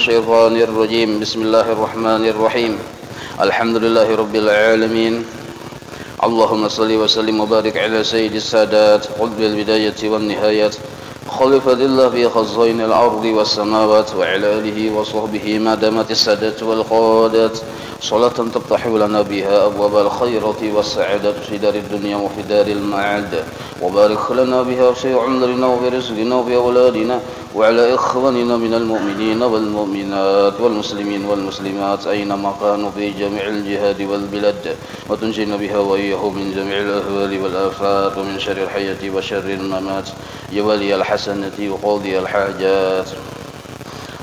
الشيطان الرجيم. بسم الله الرحمن الرحيم. الحمد لله رب العالمين. اللهم صل وسلم وبارك على سيد السادات قطب البداية والنهايات خليفة الله في خزائن الأرض والسماوات وعلى آله وصحبه ما دامت السادات والقادات صلاة تفتح لنا بها أبواب الخيرات والسعادة في دار الدنيا وفي دار المعاد، وبارك لنا بها في عمرنا وفي رزقنا وفي أولادنا وعلى إخواننا من المؤمنين والمؤمنات والمسلمين والمسلمات أينما كانوا في جميع الجهاد والبلاد، وتنجينا بها وإياهم من جميع الأهوال والآفات ومن شر الحياة وشر الممات يا ولي الحسنة وقاضي الحاجات.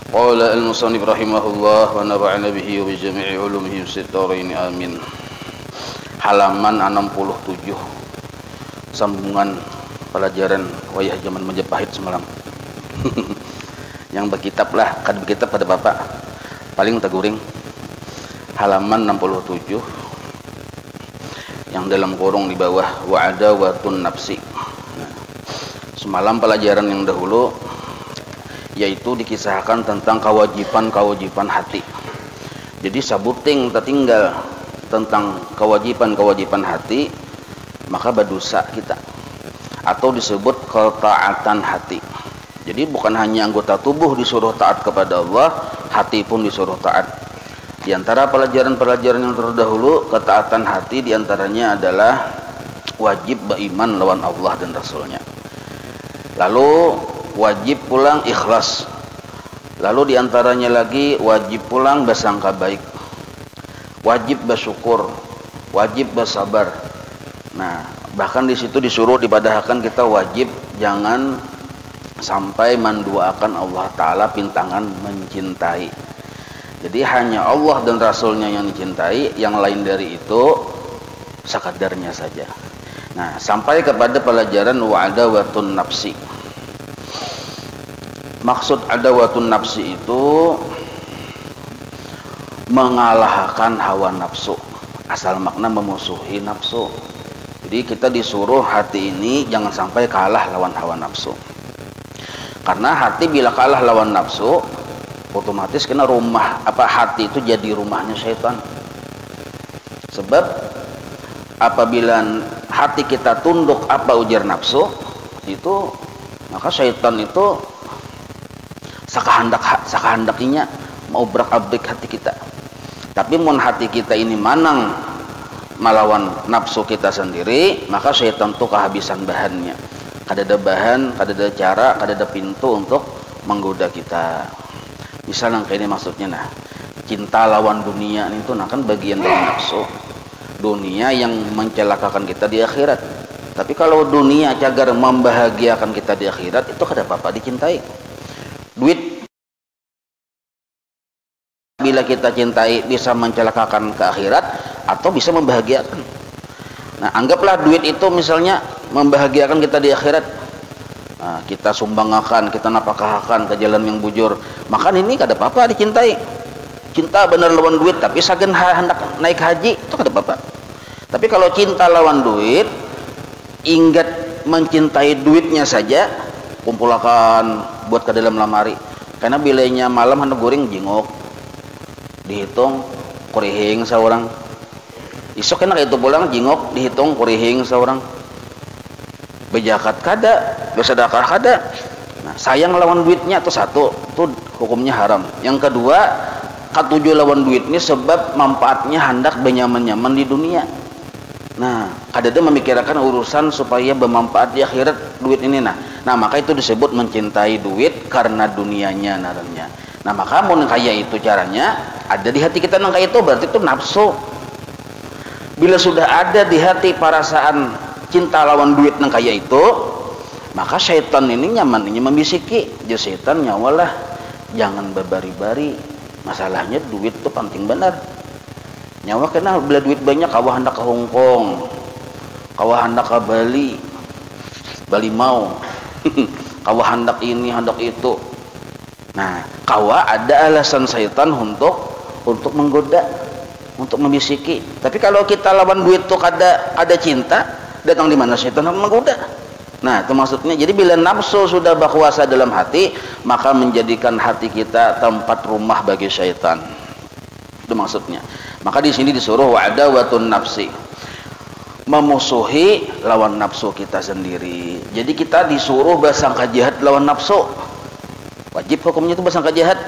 قال المصنف رحمه الله ونفعنا به وبجميع علومه في الدارين آمين. Halaman 67, sambungan pelajaran wayah zaman Majapahit semalam. Yang berkitab lah, kad berkitab pada bapak paling teguring. Halaman 67 yang dalam kurung di bawah wa'ada watun nafsi. Nah, semalam pelajaran yang dahulu yaitu dikisahkan tentang kewajiban hati. Jadi sabuting tertinggal tentang kewajiban hati, maka berdosa kita, atau disebut ketaatan hati. Jadi bukan hanya anggota tubuh disuruh taat kepada Allah, hati pun disuruh taat. Di antara pelajaran-pelajaran yang terdahulu, ketaatan hati diantaranya adalah wajib beriman lawan Allah dan Rasulnya. Lalu wajib pulang ikhlas. Lalu diantaranya lagi wajib pulang bersangka baik, wajib bersyukur, wajib bersabar. Nah, bahkan di situ disuruh dipadahkan kita wajib jangan sampai menduakan Allah Ta'ala pintangan mencintai. Jadi hanya Allah dan Rasulnya yang dicintai, yang lain dari itu sekadarnya saja. Nah, sampai kepada pelajaran wa'adawatun nafsi. Maksud adawatun nafsi itu mengalahkan hawa nafsu, asal makna memusuhi nafsu. Jadi kita disuruh hati ini jangan sampai kalah lawan hawa nafsu. Karena hati bila kalah lawan nafsu, otomatis kena hati itu jadi rumahnya syaitan. Sebab apabila hati kita tunduk ujar nafsu itu, maka syaitan itu sakahandakinya mau berak-abrik hati kita. Tapi mun hati kita ini manang melawan nafsu kita sendiri, maka syaitan itu kehabisan bahannya. Kadada bahan, kadada cara, kadada pintu untuk menggoda kita. Misalnya kayak ini maksudnya, nah, cinta lawan dunia itu kan bagian dari nafsu. Dunia yang mencelakakan kita di akhirat. Tapi kalau dunia cagar membahagiakan kita di akhirat, itu kada apa-apa dicintai. Duit bila kita cintai bisa mencelakakan ke akhirat atau bisa membahagiakan. Nah, anggaplah duit itu misalnya membahagiakan kita di akhirat. Nah, kita sumbangkan, kita napakahakan ke jalan yang bujur, maka ini kada apa-apa dicintai. Cinta bener lawan duit tapi sagen hendak naik haji, itu kada apa-apa. Tapi kalau cinta lawan duit, ingat mencintai duitnya saja, kumpulakan buat ke dalam lamari. Karena bilanya malam hendak goreng jingok, dihitung kurihing seorang. Isok kena itu pulang jingok dihitung kurihing seorang. Bejakat kada, bersedekah kada. Nah, sayang lawan duitnya itu satu, itu hukumnya haram. Yang kedua, katuju lawan duitnya sebab manfaatnya hendak benyaman-nyaman di dunia. Nah, kada ada memikirkan urusan supaya bermanfaat di akhirat duit ini. Nah, maka itu disebut mencintai duit karena dunianya naranya. Nah, maka mun kaya itu caranya ada di hati kita nang kaya itu berarti itu nafsu. Bila sudah ada di hati perasaan cinta lawan duit nang kaya itu, maka syaitan ini nyamannya membisiki, jadi syaitan nyawalah jangan berbari-bari. Masalahnya duit itu penting benar. Nyawa kena bila duit banyak kawah hendak ke Hongkong, kawah hendak ke Bali mau, kawah hendak ini hendak itu. Nah, kawah ada alasan syaitan untuk menggoda, untuk membisiki. Tapi kalau kita lawan duit itu ada cinta, datang di mana syaitan menggoda. Nah, itu maksudnya. Jadi bila nafsu sudah berkuasa dalam hati, maka menjadikan hati kita tempat rumah bagi syaitan. Itu maksudnya. Maka di sini disuruh wa'adawatun nafsi, memusuhi lawan nafsu kita sendiri. Jadi kita disuruh bersangka jahat lawan nafsu. Wajib hukumnya itu bersangka jahat.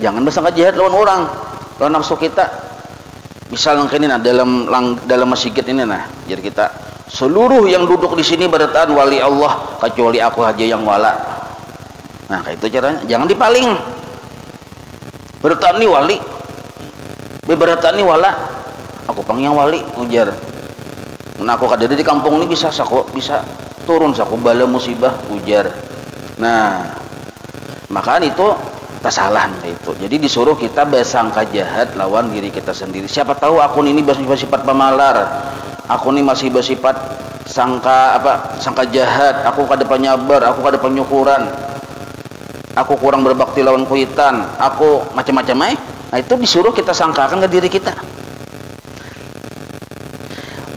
Jangan bersangka jahat lawan orang, lawan nafsu kita. Misal ini nah, dalam masjid ini nah, jadi kita seluruh yang duduk di sini berataan wali Allah kecuali aku aja yang wala. Nah, kayak itu caranya. Jangan dipaling. Berataan nih wali, berataan nih wala. Aku pang yang wali ujar. Nah, aku kada di kampung ini bisa turun saku bala musibah ujar. Nah, maka itu salah itu. Jadi disuruh kita bersangka jahat lawan diri kita sendiri. Siapa tahu akun ini bersifat pemalar, akun ini masih bersifat sangka jahat, aku kada penyabar, aku kada penyukuran, aku kurang berbakti lawan kuitan, aku macam-macam Nah, itu disuruh kita sangkakan ke diri kita.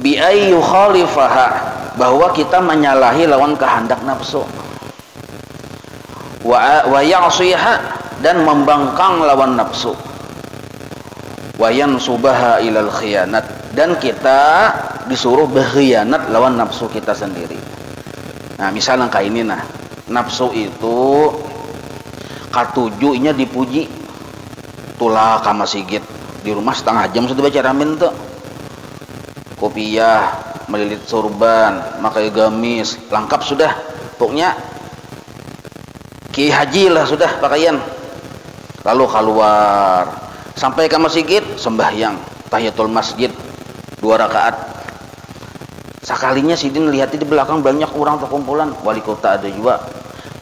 Bi ayyu khalifaha, bahwa kita menyalahi lawan kehendak nafsu. Wa ya'siha, dan membangkang lawan nafsu. Wa yansubaha ilal khiyanat, dan kita disuruh berkhianat lawan nafsu kita sendiri. Nah, misalnya kayak ini nah, nafsu itu katujunya dipuji. Tulah kama sigit di rumah setengah jam sudah baca ramen tuh. Kopiah, melilit sorban, pakai gamis, lengkap sudah. Pokoknya Ki Haji lah sudah pakaian. Lalu keluar sampai ke masjid, sembahyang tahiyatul masjid 2 rakaat. Sekalinya sidin lihat di belakang banyak orang terkumpulan, wali kota ada juga.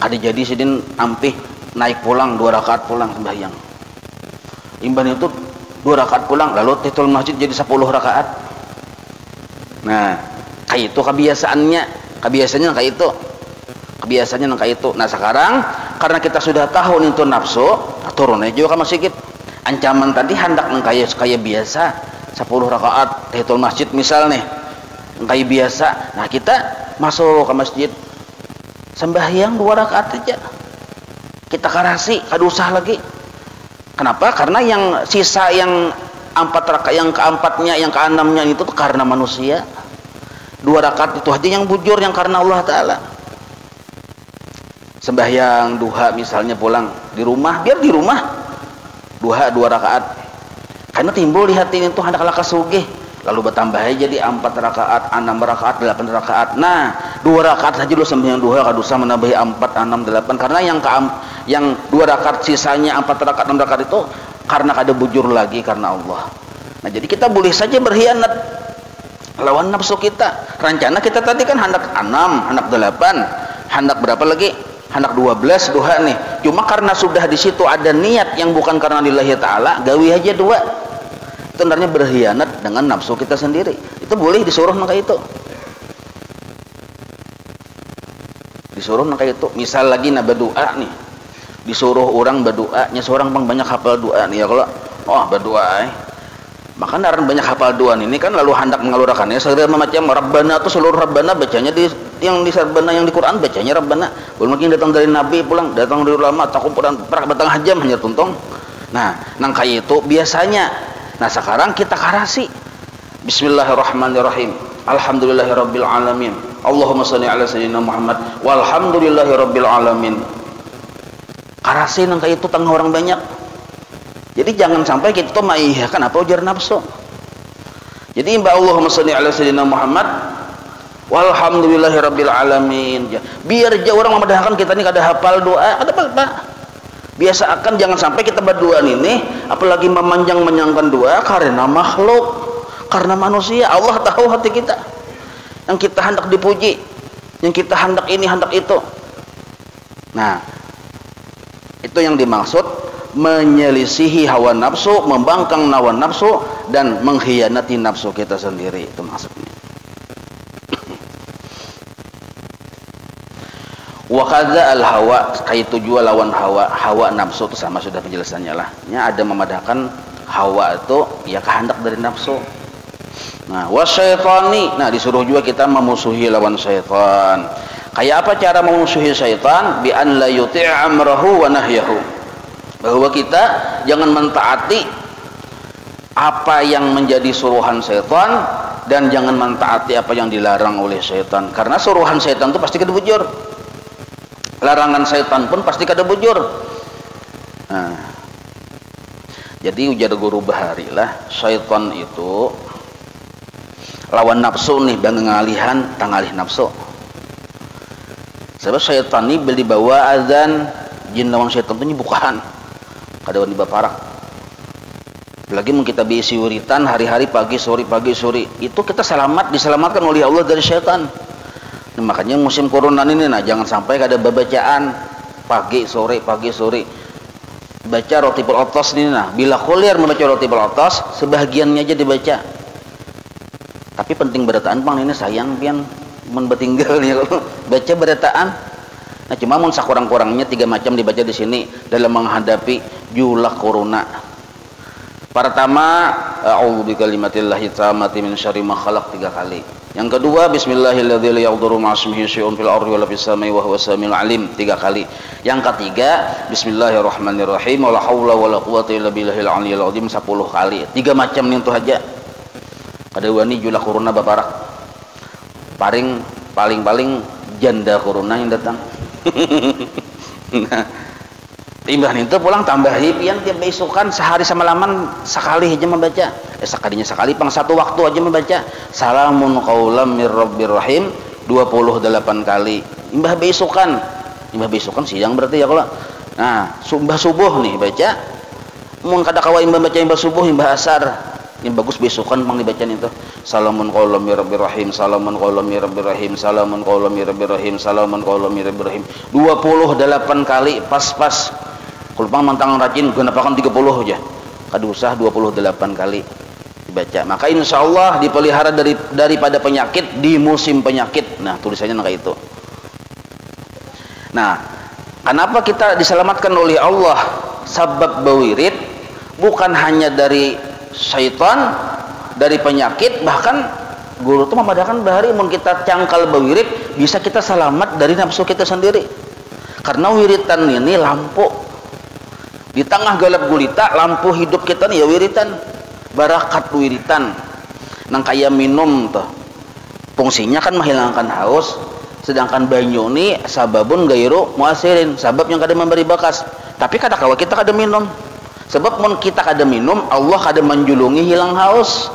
Ada jadi sidin ampih naik pulang 2 rakaat pulang sembahyang. Imban itu 2 rakaat pulang, lalu tahiyatul masjid jadi 10 rakaat. Nah, kayak itu kebiasaannya kayak itu. Kebiasaannya kayak itu. Nah, sekarang karena kita sudah tahu itu nafsu, turun aja juga ke masjid. Ancaman tadi hendak kayak biasa 10 rakaat tahiyatul masjid misal nih. Kayak biasa. Nah, kita masuk ke masjid sembahyang 2 rakaat aja. Kita karasi, kada usah lagi. Kenapa? Karena yang sisa yang 4 rakaat, yang keempatnya, yang keenamnya itu karena manusia. 2 rakaat itu hati yang bujur, yang karena Allah Ta'ala. Sembahyang duha misalnya pulang di rumah, biar di rumah duha 2 rakaat. Karena timbul di hati itu hendak laka sugih, lalu bertambah jadi 4 rakaat, 6 rakaat, 8 rakaat. Nah, 2 rakaat saja lu sembahyang duha, kada usah menambahi 4, 6, 8. Karena yang 2 rakaat sisanya 4 rakaat, 6 rakaat itu karena kada bujur lagi karena Allah. Nah, jadi kita boleh saja berkhianat lawan nafsu kita. Rencana kita tadi kan hendak 6, hendak 8, hendak berapa lagi? Hendak 12 duha nih. Cuma karena sudah di situ ada niat yang bukan karena lillahi ta'ala, gawi aja 2. Itu sebenarnya berkhianat dengan nafsu kita sendiri. Itu boleh disuruh nang kayak itu. Disuruh nang kayak itu. Misal lagi na berdoa nih. Disuruh orang berdoa, nya seorang bang banyak hafal doa nih ya, kalau berdoa maka naran banyak hafal doa ini kan lalu hendak mengalurakannya segala macam Rabbana itu seluruh Rabbana bacanya yang di Rabbana yang di Quran bacanya Rabbana. Belum mungkin datang dari Nabi pulang, datang dari ulama, takumpulan perak batang hajam hanya tuntong. Nah, nang kayak itu biasanya. Nah, sekarang kita karasi. Bismillahirrahmanirrahim. Alhamdulillahirabbil alamin. Allahumma shalli ala sayyidina Muhammad walhamdulillahirabbil alamin. Karasi nang kayak itu tengah orang banyak. Jadi jangan sampai kita maihakan apa ujar nafsu. Jadi imba Allahumma shalli ala sayyidina Muhammad walhamdulillahirabbil alamin. Biar orang memudahkan kita ini kada hafal doa, kada apa-apa. Biasakan jangan sampai kita berdoa ini apalagi memanjang-manjangkan doa karena makhluk, karena manusia. Allah tahu hati kita. Yang kita hendak dipuji, yang kita hendak ini, hendak itu. Nah, itu yang dimaksud menyelisihi hawa nafsu, membangkang hawa nafsu, dan mengkhianati nafsu kita sendiri. Itu maksudnya. Wa kadza al hawa, kayak itu juga lawan hawa nafsu itu sama sudah penjelasannya lah. Ya, ada memadahkan hawa itu ya kehendak dari nafsu. Nah, wasyaitani, nah disuruh juga kita memusuhi lawan syaitan. Kayak apa cara memusuhi syaitan? Bi an la yuti' amrahu wa nahyahu. Bahwa kita jangan mentaati apa yang menjadi suruhan syaitan dan jangan mentaati apa yang dilarang oleh syaitan. Karena suruhan syaitan itu pasti kada bujur. Larangan syaitan pun pasti kada bujur. Nah, jadi ujar guru Bahari lah, syaitan itu lawan nafsu nih, bang ngalihan tangalih nafsu. Sebab syaitan ini beli bawa azan, jin lawan syaitan itu bukan kada wani baparak. Lagi mun kita biisi wiritan hari-hari pagi sore, itu kita diselamatkan oleh Allah dari syaitan. Nah, makanya musim corona ini jangan sampai kada babacaan pagi sore. Baca Rotibul Athas ini bila kuliah membaca Rotibul Athas sebahagiannya aja dibaca. Tapi penting berataan pang ini sayang pian mun betinggal nih kalau baca berataan. Nah cuma mun sakurang-kurangnya 3 macam dibaca di sini dalam menghadapi julah corona. Pertama, a'udzu bikalimatillahi tammati min syarri ma khalaq 3 kali. Yang kedua, bismillahirrahmanirrahim la yadurru ma'asmihi syai'un fil ardi wala fis samai wa huwas samiul alim 3 kali. Yang ketiga, bismillahirrahmanirrahim wala haula wala quwwata illa billahil aliyil azim 10 kali. 3 macam nih itu aja. Kada wani julah corona baparak. Paling janda corona yang datang. Nah, timbah itu pulang tambahi pian tiap besokan sehari semalaman sekali aja membaca. Sekalinya sekali pang 1 waktu aja membaca. Salamun qaulam mir rabbir rahim 28 kali. Imbah besokan siang berarti ya kalau. Nah, subuh nih baca. Mun kada kawa imbah baca imbah subuh imbah asar. Yang bagus besokan pang dibacaan itu. Salamun qaulam mir rabbir rahim, salamun qaulam mir rabbir rahim, salamun qaulam mir rabbir rahim, salamun qaulam mir rabbir rahim. 28 kali pas-pas. Kalau pang mantang rajin gunakan 30 aja. Kada usah 28 kali dibaca. Maka insya Allah dipelihara daripada penyakit di musim penyakit. Nah tulisannya kayak itu. Nah kenapa kita diselamatkan oleh Allah? Sabab bawirid bukan hanya dari syaitan, dari penyakit, bahkan guru itu memadakan bahari mun kita cangkal bawirid bisa kita selamat dari nafsu kita sendiri. Karena wiritan ini lampu di tengah gelap gulita, lampu hidup kita nih ya wiritan, barakat wiritan. Nang kayak minum tuh fungsinya kan menghilangkan haus, sedangkan banyu ini sababun gairu muasirin, sabab yang kada memberi bakas. Tapi kada kawa kita kada minum, sebab mun kita kada minum Allah kada menjulungi hilang haus.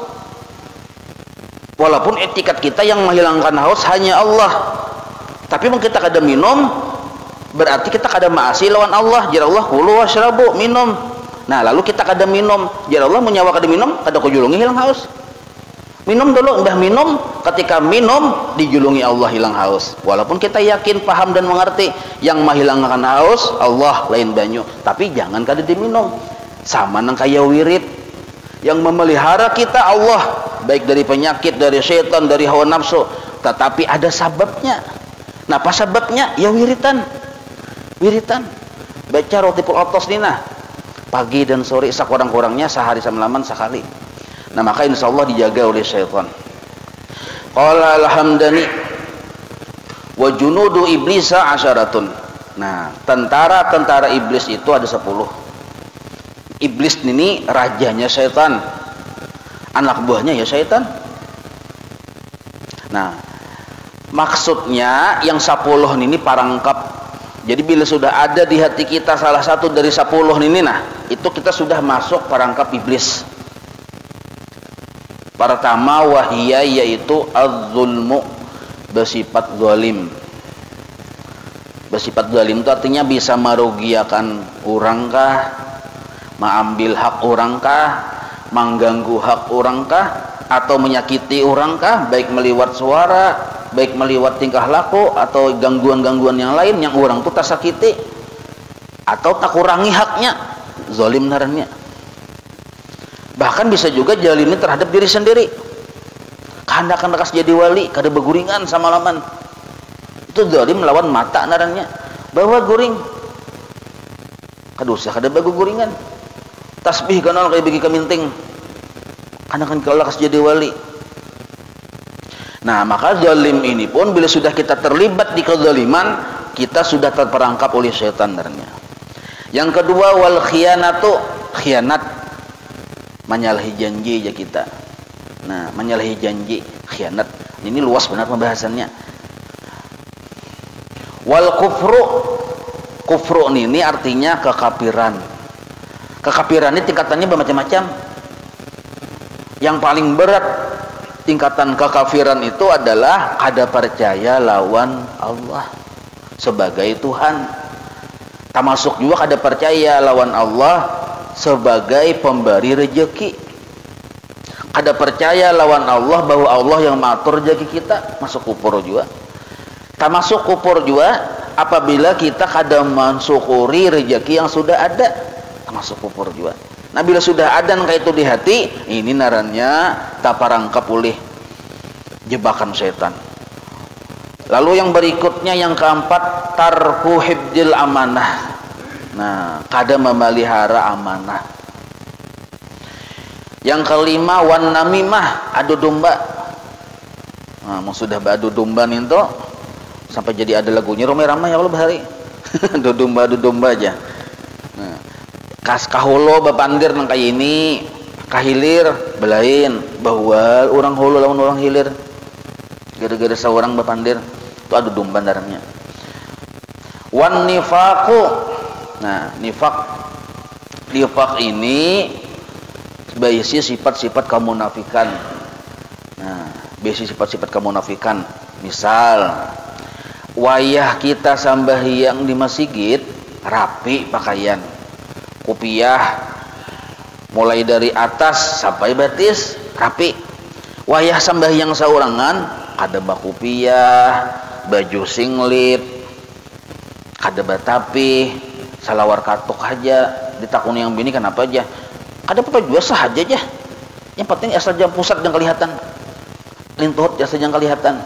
Walaupun etikat kita yang menghilangkan haus hanya Allah, tapi mun kita kada minum berarti kita kada maasi lawan Allah. Jar Allah kulu washrabu, minum. Nah lalu kita kada minum, jar Allah menyawa kada minum kada kujulungi hilang haus. Minum dulu, udah minum, ketika minum dijulungi Allah hilang haus. Walaupun kita yakin, paham dan mengerti yang menghilangkan haus Allah lain banyu, tapi jangan kada diminum. Sama nang kaya wirid yang memelihara kita Allah, baik dari penyakit, dari syaitan, dari hawa nafsu, tetapi ada sababnya. Nah apa sababnya? Ya wiritan baca Rotibul Athas nina pagi dan sore sakurang-kurangnya sehari semalaman sekali. Nah maka insya Allah dijaga oleh syaitan. Qala alhamdani wa junudu iblisa asyaratun. Nah tentara iblis itu ada 10. Iblis ini rajanya syaitan, anak buahnya ya syaitan. Nah maksudnya yang 10 ini parangkap. Jadi bila sudah ada di hati kita salah satu dari 10 ini, nah itu kita sudah masuk perangkap iblis. Pertama wahiyya yaitu az-zulmu, bersifat zalim. Bersifat zalim itu artinya bisa merugiakan orang kah, mengambil hak orang kah, mengganggu hak orang kah, atau menyakiti orang kah, baik meliwat suara, baik meliwat tingkah laku atau gangguan-gangguan yang lain yang orang itu tak sakiti atau tak kurangi haknya, zalim narannya. Bahkan bisa juga zalimi terhadap diri sendiri. Kehendakan lekas jadi wali, kada beguringan sama laman. Itu zalim melawan mata narannya. Bawa guring. Kada usah kada beguringan. Tasbih kanal kayak bagi kaminting. Kehendakan lekas jadi wali. Nah, maka zalim ini pun bila sudah kita terlibat di kezaliman, kita sudah terperangkap oleh setan ternyata. Yang kedua, wal khianatu, khianat, menyalahi janji ya kita. Nah, menyalahi janji, khianat. Ini luas benar pembahasannya. Wal kufru, kufru ini artinya kekafiran. Kekafiran ini tingkatannya bermacam-macam. Yang paling berat tingkatan kekafiran itu adalah kada percaya lawan Allah sebagai Tuhan. Termasuk juga kada percaya lawan Allah sebagai pemberi rezeki. Kada percaya lawan Allah bahwa Allah yang mengatur rezeki kita, masuk kufur juga. Termasuk kufur juga apabila kita kada mensyukuri rezeki yang sudah ada, termasuk kufur juga. Nah, bila sudah ada kayak itu di hati, ini narannya tak parangkap oleh jebakan setan. Lalu yang berikutnya, yang keempat, tarku hibdil amanah. Nah, kada memelihara amanah. Yang kelima, wan namimah, adu domba. Nah, mau sudah adu domba nih tuh, sampai jadi ada lagunya ramai-ramai ya Allah bahari. adu domba aja. Nah, kas kaholo bapandir nang kayak ini, kahilir belain bahwa orang holo lawan orang hilir. Gara-gara seorang bapandir itu adu domba darahnya. Wan nifaku. Nah, nifak ini berisi sifat-sifat kemunafikan. Nah, berisi sifat-sifat kemunafikan. Misal, wayah kita sambahyang di masjid rapi pakaian, kopiah mulai dari atas sampai batis rapi. Wayah sambahyang saurangan ada bakupiah, baju singlet, ada batapi, salawar katuk aja. Ditakuni yang bini kenapa aja? Ada apa juga sahaja aja. Yang penting asal jam pusat yang kelihatan, lintuhut asal yang kelihatan.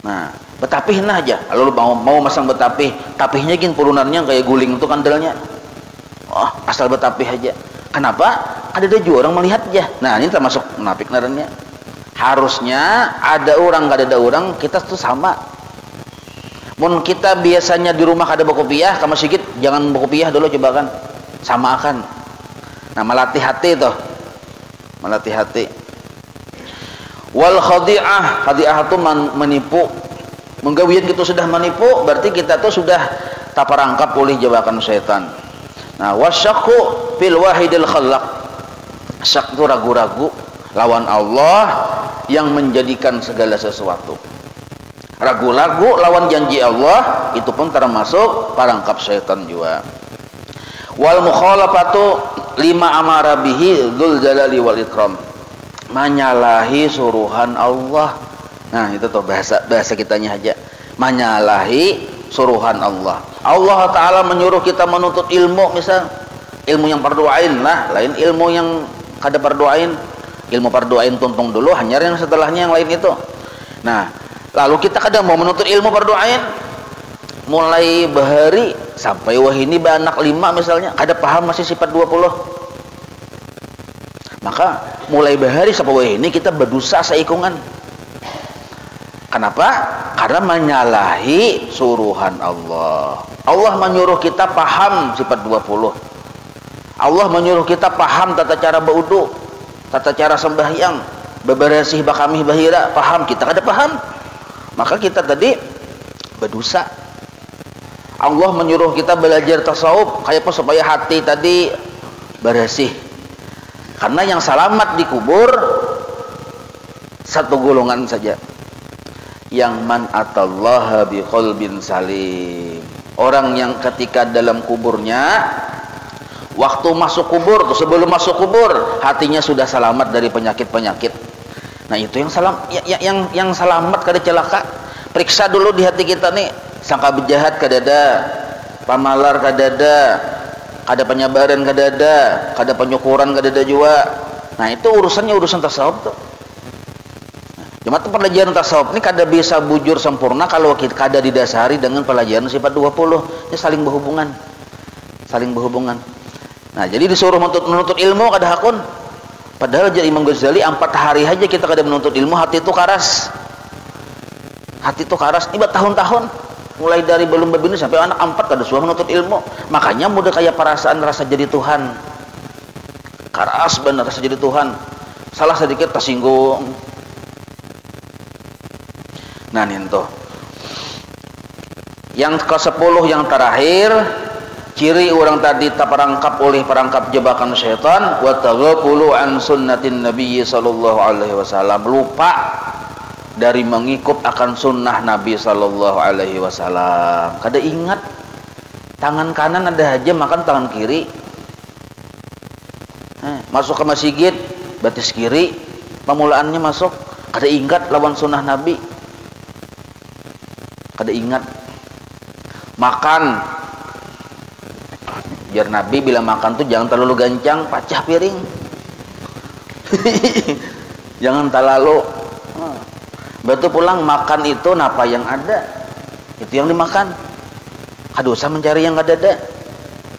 Nah, betapih nah aja. Lalu mau masang betapih, tapihnya gin pulunannya kayak guling itu kandalnya. Oh, asal betapih aja. Kenapa? Ada juga orang melihat aja. Nah, ini termasuk munafik narannya. Harusnya ada orang, kada ada orang, kita tuh sama. Mun kita biasanya di rumah kada bakopiah, ke masjid jangan bakopiah dulu coba kan. Sama akan. Nah, melatih hati tuh. Melatih hati. Wal khadi'ah, khadi'ah itu menipu. Menggawian kita sudah menipu, berarti kita tuh sudah terperangkap oleh jebakan setan. Nah, wasyakku fil wahidil khallaq. Syak itu ragu-ragu lawan Allah yang menjadikan segala sesuatu. Ragu-ragu lawan janji Allah itu pun termasuk perangkap setan juga. Wal mukhalafatu lima amara bihi dzul jalali wal ikram. Menyalahi suruhan Allah. Nah, itu tuh bahasa kitanya aja. Menyalahi suruhan Allah. Allah Ta'ala menyuruh kita menuntut ilmu, misal ilmu yang fardu ain lah, lain ilmu yang kada fardu ain. Ilmu fardu ain tuntung dulu, hanya yang setelahnya yang lain itu. Nah, lalu kita kada mau menuntut ilmu fardu ain, mulai bahari sampai wah ini anak 5 misalnya, kada paham masih sifat 20. Maka mulai bahari sampai wah ini kita berdosa seikungan. Kenapa? Karena menyalahi suruhan Allah. Allah menyuruh kita paham sifat 20. Allah menyuruh kita paham tata cara berwudu, tata cara sembahyang, beberesih bakami bahira, paham, kita kada paham. Maka kita tadi berdosa. Allah menyuruh kita belajar tasawuf, kayak apa supaya hati tadi bersih. Karena yang selamat di kubur satu golongan saja. Yang man atallaha biqalbin salim. Orang yang ketika dalam kuburnya, waktu masuk kubur, atau sebelum masuk kubur, hatinya sudah selamat dari penyakit-penyakit. Nah, itu yang yang selamat kada celaka. Periksa dulu di hati kita nih, sangka bejahat kada ada, pamalar kada ada, kada penyabaran kada ada, kada penyukuran kada ada juga. Nah, itu urusannya urusan tasawuf tuh. Cuma tuh pelajaran tasawuf ini kada bisa bujur sempurna kalau kita kada didasari dengan pelajaran sifat 20. Ini saling berhubungan. Saling berhubungan. Nah, jadi disuruh menuntut ilmu kada hakun. Padahal jadi Imam Ghazali 4 hari aja kita kada menuntut ilmu, hati itu karas. Hati itu karas, ini tahun-tahun. Mulai dari belum berbini sampai anak 4 kada suah menuntut ilmu. Makanya mudah kayak perasaan rasa jadi Tuhan. Karas benar rasa jadi Tuhan. Salah sedikit tersinggung. Nah, ninto. Yang ke-10 yang terakhir, ciri orang tadi terperangkap oleh perangkap jebakan syaitan, wa taghafulu an sunnatin nabiyyi sallallahu alaihi wasallam, lupa dari mengikut akan sunnah Nabi sallallahu alaihi wasallam. Kada ingat tangan kanan ada aja makan tangan kiri. Masuk ke masjid batis kiri, pemulaannya masuk kada ingat lawan sunnah Nabi. Kada ingat makan. Biar Nabi bila makan tuh jangan terlalu gancang, pacah piring. Jangan terlalu. Betul pulang makan itu napa yang ada, itu yang dimakan. Kada usah mencari yang kada ada.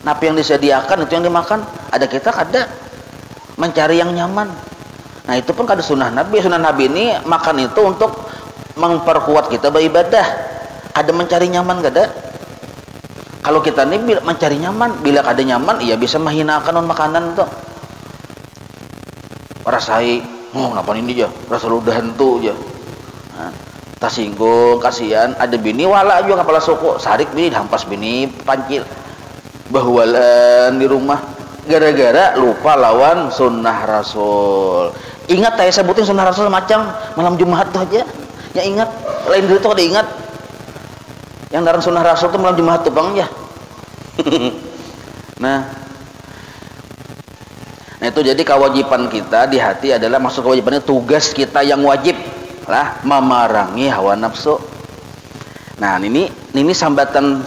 Napa yang disediakan itu yang dimakan. Ada kita kada mencari yang nyaman. Nah itu pun kada sunnah Nabi. Sunnah Nabi ini makan itu untuk memperkuat kita beribadah. Ada mencari nyaman kada. Kalau kita nih bila mencari nyaman, bila kada nyaman, ia bisa menghinakan makanan tuh. Rasai, ngapa ini aja, rasa ludah hantu aja. Nah, tersinggung, kasihan, ada bini wala juga kepala suku, sarik bini, hampas bini, pancil, bahwalan di rumah, gara-gara lupa lawan sunnah Rasul. Ingat saya sebutin sunnah Rasul macam malam Jumat tuh aja, ya ingat, lain dari itu kada ingat. Yang dalam sunnah Rasul itu malam Jumat tuh bang ya. Nah itu jadi kewajiban kita di hati adalah, masuk kewajibannya tugas kita yang wajib lah memerangi hawa nafsu. Nah ini sambatan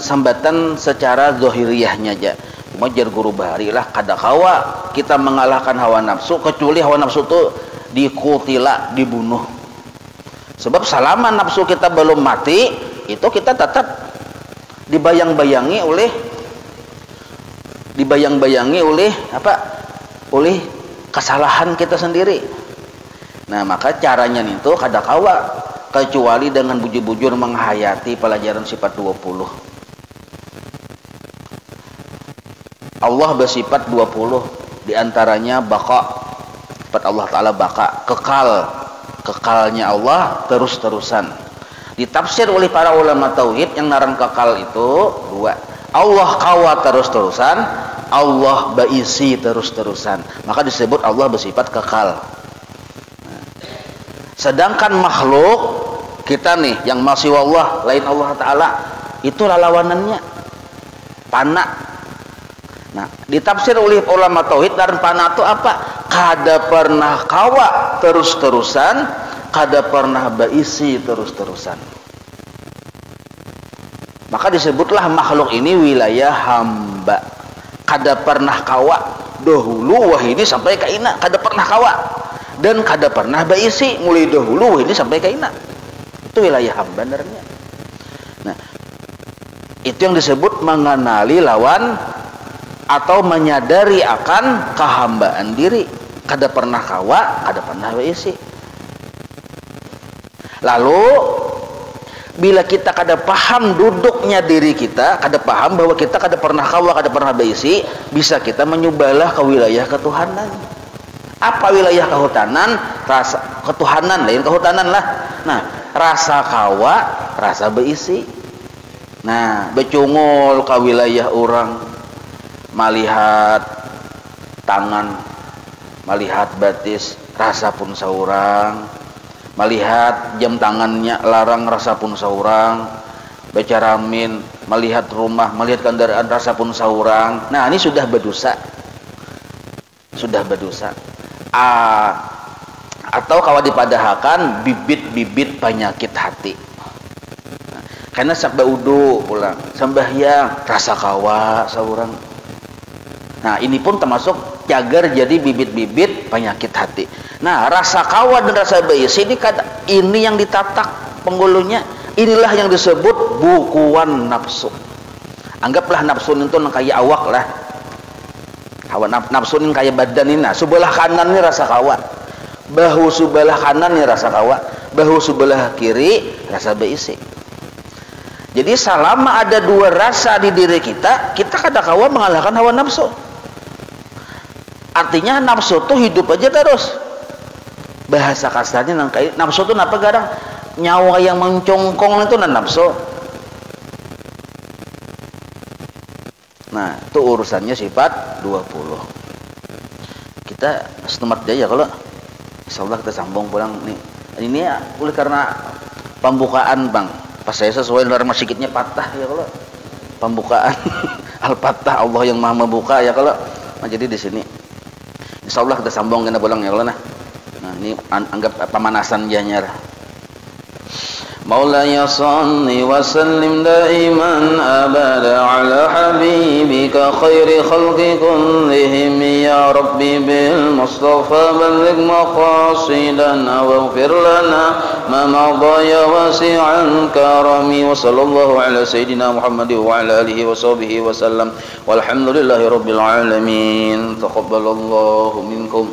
secara zahiriyahnya aja. Cuma jar guru bahari lah kada kawa kita mengalahkan hawa nafsu kecuali hawa nafsu itu dikutila, dibunuh. Sebab selama nafsu kita belum mati, itu kita tetap dibayang-bayangi oleh apa? Oleh kesalahan kita sendiri. Nah, maka caranya itu kada kawa kecuali dengan bujur-bujur menghayati pelajaran sifat 20. Allah bersifat 20, diantaranya baqa. Sifat Allah Ta'ala baqa, kekalnya Allah terus-terusan. Ditafsir oleh para ulama tauhid yang narang kekal itu 2. Allah kawa terus-terusan, Allah baisi terus-terusan. Maka disebut Allah bersifat kekal. Sedangkan makhluk kita nih yang masih Allah, lain Allah Ta'ala, itu lawanannya pana. Nah, ditafsir oleh ulama tauhid narang pana itu apa? Kada pernah kawa terus-terusan, kada pernah baisi terus-terusan. Maka disebutlah makhluk ini wilayah hamba. Kada pernah kawa dahulu wah ini sampai ke ina, kada pernah kawa. Dan kada pernah baisi mulai dahulu wah ini sampai ke ina. Itu wilayah hamba benernya. Nah, itu yang disebut mengenali lawan atau menyadari akan kehambaan diri. Kada pernah kawa, kada pernah baisi. Lalu bila kita kada paham duduknya diri kita, kada paham bahwa kita kada pernah kawa, kada pernah baisi, bisa kita menyubalah ke wilayah ketuhanan. Apa wilayah kehutanan? Rasa ketuhanan, lain kehutanan lah. Nah, rasa kawa, rasa baisi. Nah, becungul ke wilayah orang, melihat tangan, melihat batis, rasa pun seorang. Melihat jam tangannya larang, rasa pun seorang. Baca ramin, melihat rumah, melihat kendaraan, rasa pun seorang. Nah ini sudah berdosa, atau kalau dipadahkan bibit-bibit penyakit hati. Nah, karena sabda udu pulang sembahyang rasa kawa seorang. Nah ini pun termasuk cagar jadi bibit-bibit penyakit hati. Nah, rasa kawa dan rasa baisi ini yang ditatak penggulunya. Inilah yang disebut bukuan nafsu. Anggaplah nafsu itu kayak awak lah. hawa nafsu ini kayak badan ini, nah sebelah kanan ini rasa kawa, bahu sebelah kanan ini rasa kawa, bahu sebelah kiri rasa beisi. Jadi selama ada dua rasa di diri kita, kita kada kawa mengalahkan hawa nafsu. Artinya nafsu tuh hidup aja terus. Bahasa kasarnya nafsu tuh apa kadang nyawa yang mencongkong itu nafsu. Nah, itu urusannya sifat 20. Kita setemat aja kalau insyaallah kita sambung pulang nih. Ini ya, oleh karena pembukaan, Bang. Pas saya sesuai dengan masjidnya patah ya kalau pembukaan Al-Fatah, Allah yang Maha membuka ya kalau. Nah, jadi di sini insyaallah kita sambung kena pulang ya kalau nah. Nah, ini anggap pemanasan janyar. مولاي صل وسلم دائما أبدا على حبيبك خير خلق كلهم يا ربي بالمصطفى بلغ مقاصدنا واغفر لنا ما مضى يا واسع الكرم وصلى الله على سيدنا محمد وعلى آله وصحبه وسلم والحمد لله رب العالمين تقبل الله منكم.